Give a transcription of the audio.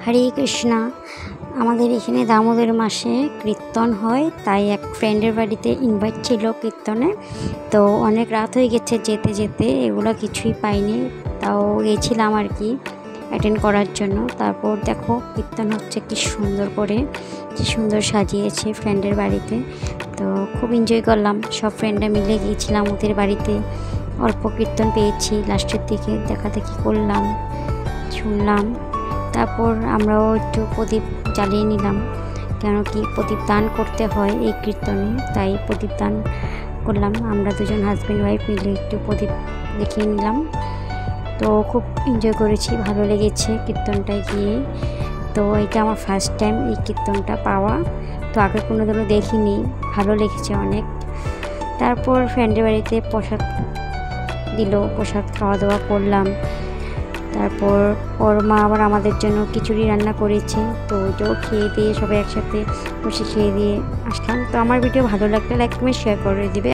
হরে কৃষ্ণা। আমাদের এখানে দামোদর মাসে কীর্তন হয়, তাই এক ফ্রেন্ডের বাড়িতে ইনভাইট ছিল কীর্তনে। তো অনেক রাত হয়ে গেছে যেতে যেতে, এগুলো কিছুই পাইনি, তাও গেছিলাম আর কি অ্যাটেন্ড করার জন্য। তারপর দেখো কীর্তন হচ্ছে কি সুন্দর করে, কি সুন্দর সাজিয়েছে ফ্রেন্ডের বাড়িতে। তো খুব এনজয় করলাম, সব ফ্রেন্ডরা মিলে গিয়েছিলাম ওদের বাড়িতে। অল্প কীর্তন পেয়েছি, লাস্টের দিকে দেখাদেখি করলাম, শুনলাম। তারপর আমরাও একটু প্রদীপ জ্বালিয়ে নিলাম, কেন কি প্রদীপ দান করতে হয় এই কীর্তনে, তাই প্রদীপ দান করলাম। আমরা দুজন হাজব্যান্ড ওয়াইফ মিলে একটু প্রদীপ দেখিয়ে নিলাম। তো খুব এনজয় করেছি, ভালো লেগেছে কীর্তনটায় গিয়ে। তো এটা আমার ফার্স্ট টাইম এই কীর্তনটা পাওয়া, তো আগে কোনো দিনও দেখিনি, ভালো লেগেছে অনেক। তারপর ফ্রেন্ডের বাড়িতে প্রসাদ দিল, প্রসাদ খাওয়া দাওয়া করলাম। তারপর ওর মা আবার আমাদের জন্য খিচুড়ি রান্না করেছে, তো ওইটাও খেয়ে দিয়ে সবাই একসাথে বসে খেয়ে দিয়ে আসলাম। তো আমার ভিডিও ভালো লাগলে লাইক কমেন্ট শেয়ার করে দিবে।